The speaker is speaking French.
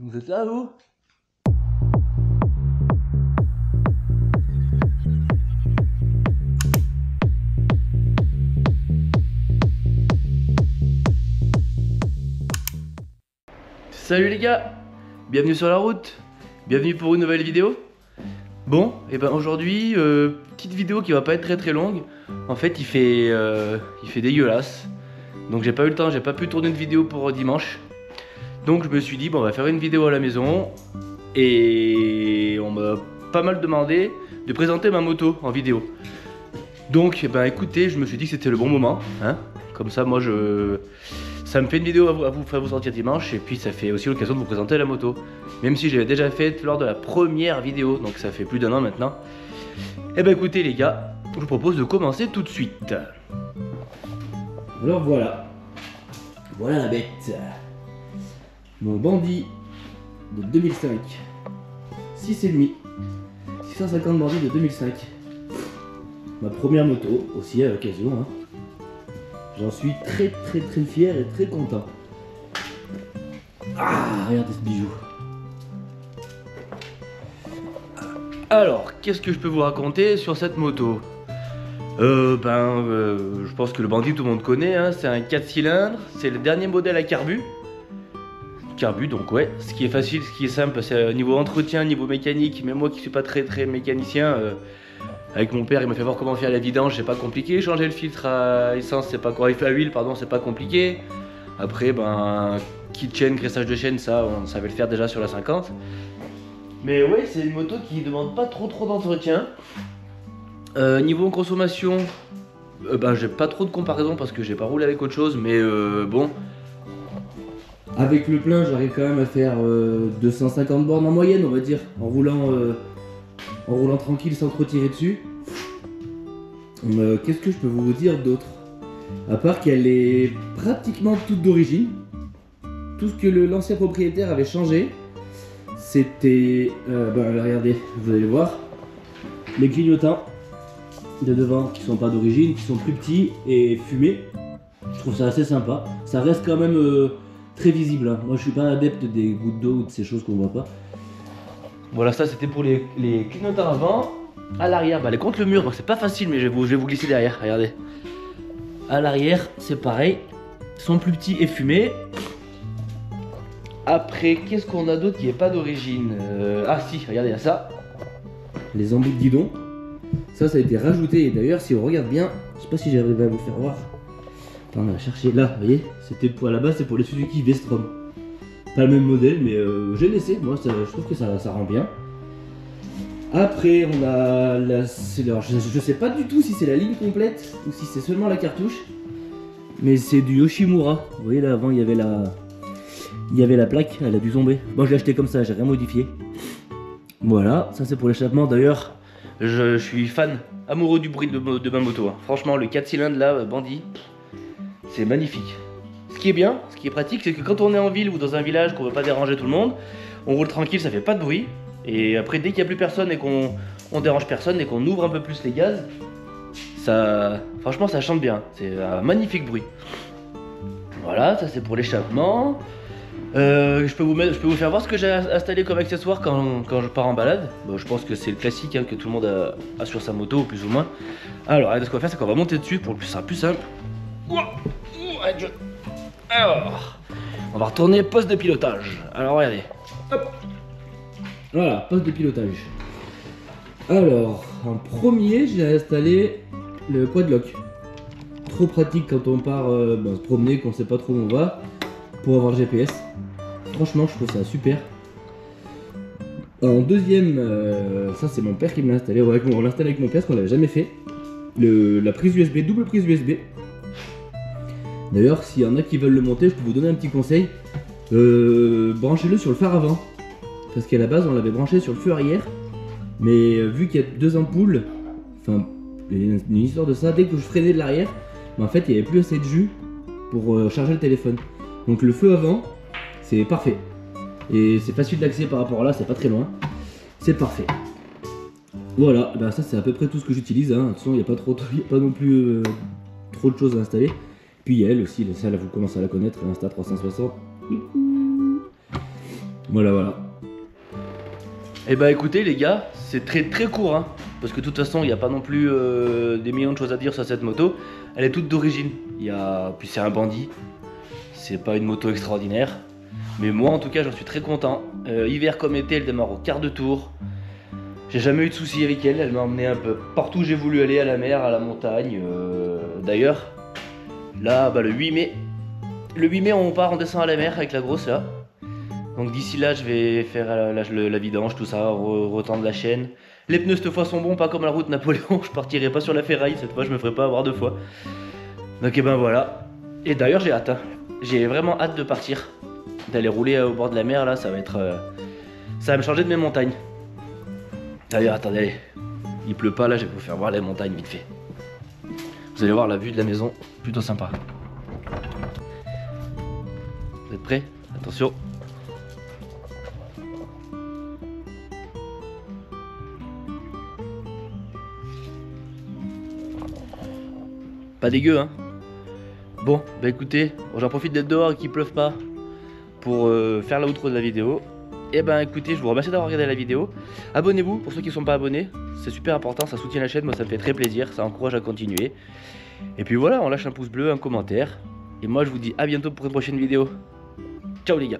Vous êtes là, vous? Salut les gars, bienvenue sur la route, bienvenue pour une nouvelle vidéo. Bon, et ben aujourd'hui, petite vidéo qui va pas être très longue. En fait, il fait dégueulasse. Donc j'ai pas eu le temps, j'ai pas pu tourner de vidéo pour dimanche. Donc je me suis dit, bon, on va faire une vidéo à la maison. Et on m'a pas mal demandé de présenter ma moto en vidéo. Donc, ben écoutez, je me suis dit que c'était le bon moment, hein. Comme ça, moi, ça me fait une vidéo à vous faire vous sortir dimanche. Et puis ça fait aussi l'occasion de vous présenter la moto. Même si je l'avais déjà fait lors de la première vidéo. Donc ça fait plus d'1 an maintenant. Et ben écoutez les gars, je vous propose de commencer tout de suite. Alors voilà. Voilà la bête. Mon bandit de 2005. 6,5. 650 bandits de 2005. Ma première moto aussi à l'occasion, hein. J'en suis très fier et très content. Ah, regardez ce bijou. Alors, qu'est-ce que je peux vous raconter sur cette moto? Je pense que le bandit tout le monde connaît, hein. C'est un 4 cylindres, c'est le dernier modèle à carbu. Carbu, donc ouais, ce qui est facile, ce qui est simple, c'est niveau entretien, niveau mécanique. Mais moi qui suis pas très mécanicien, avec mon père, il m'a fait voir comment faire la vidange, c'est pas compliqué. Changer le filtre à essence, c'est pas à huile, pardon, c'est pas compliqué. Après, kit chaîne, graissage de chaîne, ça, on savait le faire déjà sur la 50. Mais ouais, c'est une moto qui demande pas trop d'entretien. Niveau consommation, j'ai pas trop de comparaison parce que j'ai pas roulé avec autre chose, mais bon. Avec le plein, j'arrive quand même à faire 250 bornes en moyenne, on va dire, en roulant tranquille sans trop tirer dessus. Qu'est-ce que je peux vous dire d'autre? À part qu'elle est pratiquement toute d'origine. Tout ce que l'ancien propriétaire avait changé, c'était... regardez, vous allez voir. Les clignotants de devant qui sont pas d'origine, qui sont plus petits et fumés. Je trouve ça assez sympa. Ça reste quand même très visible, hein. Moi je suis pas adepte des gouttes d'eau ou de ces choses qu'on voit pas. Voilà, ça c'était pour les clignotants avant. À l'arrière, elle est contre le mur, donc c'est pas facile, mais je vais vous glisser derrière, regardez. À l'arrière, c'est pareil. Ils sont plus petits et fumés. Après, qu'est-ce qu'on a d'autre qui est pas d'origine? Ah si, regardez, il y a ça. Les embouts de guidon. Ça a été rajouté, et d'ailleurs, si on regarde bien, je sais pas si j'arrive à vous faire voir. Attends, on va chercher là, vous voyez. C'était à la base, c'est pour les Suzuki V-Strom. Pas le même modèle, mais j'ai laissé, moi je trouve que ça rend bien. Après on a je sais pas du tout si c'est la ligne complète ou si c'est seulement la cartouche. Mais c'est du Yoshimura. Vous voyez là avant il y avait la plaque, elle a dû tomber. Moi je l'ai acheté comme ça, j'ai rien modifié. Voilà, ça c'est pour l'échappement. D'ailleurs je suis fan, amoureux du bruit de ma moto, hein. Franchement le 4 cylindres là, bandit, c'est magnifique. Ce qui est bien, ce qui est pratique, c'est que quand on est en ville ou dans un village, qu'on veut pas déranger tout le monde, on roule tranquille, ça fait pas de bruit. Et après, dès qu'il n'y a plus personne et qu'on dérange personne et qu'on ouvre un peu plus les gaz, franchement, ça chante bien. C'est un magnifique bruit. Voilà, ça c'est pour l'échappement. Je peux vous faire voir ce que j'ai installé comme accessoire quand je pars en balade. Bon, je pense que c'est le classique, hein, que tout le monde a sur sa moto, plus ou moins. Alors, ce qu'on va faire, c'est qu'on va monter dessus pour que ce soit plus simple. Alors, on va retourner poste de pilotage. Alors regardez, hop. Voilà, poste de pilotage. Alors, en premier, j'ai installé le quadlock. Trop pratique quand on part se promener, qu'on sait pas trop où on va, pour avoir le GPS. Franchement, je trouve ça super. En deuxième, ça c'est mon père qui me l'a installé. On l'a installé avec mon père, parce qu'on l'avait jamais fait. La prise USB, double prise USB. D'ailleurs, s'il y en a qui veulent le monter, je peux vous donner un petit conseil. Branchez-le sur le phare avant. Parce qu'à la base, on l'avait branché sur le feu arrière. Mais vu qu'il y a 2 ampoules, enfin, une histoire de ça, dès que je freinais de l'arrière, en fait, il n'y avait plus assez de jus pour charger le téléphone. Donc le feu avant, c'est parfait. Et c'est facile d'accès par rapport à là, c'est pas très loin. C'est parfait. Voilà, ça c'est à peu près tout ce que j'utilise, hein. De toute façon, il n'y a pas non plus trop de choses à installer. Puis elle aussi, celle-là vous commencez à la connaître, l'Insta360. Voilà. Et bah écoutez les gars, c'est très court hein, parce que de toute façon il n'y a pas non plus des millions de choses à dire sur cette moto. Elle est toute d'origine, puis c'est un bandit, c'est pas une moto extraordinaire. Mais moi en tout cas j'en suis très content. Hiver comme été, elle démarre au quart de tour. J'ai jamais eu de soucis avec elle, elle m'a emmené un peu partout où j'ai voulu aller, à la mer, à la montagne. D'ailleurs, là bah, le 8 mai on descend à la mer avec la grosse là. Donc d'ici là je vais faire la vidange, tout ça, retendre la chaîne. Les pneus cette fois sont bons, pas comme la route Napoléon, je partirai pas sur la ferraille, cette fois je me ferai pas avoir 2 fois. Donc et ben voilà. Et d'ailleurs j'ai hâte, hein. J'ai vraiment hâte de partir, d'aller rouler au bord de la mer là, ça va me changer de mes montagnes. D'ailleurs attendez, il pleut pas là, je vais vous faire voir les montagnes vite fait. Vous allez voir la vue de la maison, plutôt sympa. Vous êtes prêts? Attention. Pas dégueu hein. Bon bah écoutez, j'en profite d'être dehors et qu'il pleuve pas pour faire l'outro de la vidéo. Et ben écoutez, je vous remercie d'avoir regardé la vidéo. Abonnez-vous pour ceux qui ne sont pas abonnés, c'est super important, ça soutient la chaîne, moi ça me fait très plaisir, ça encourage à continuer. Et puis voilà, on lâche un pouce bleu, un commentaire. Et moi je vous dis à bientôt pour une prochaine vidéo. Ciao les gars.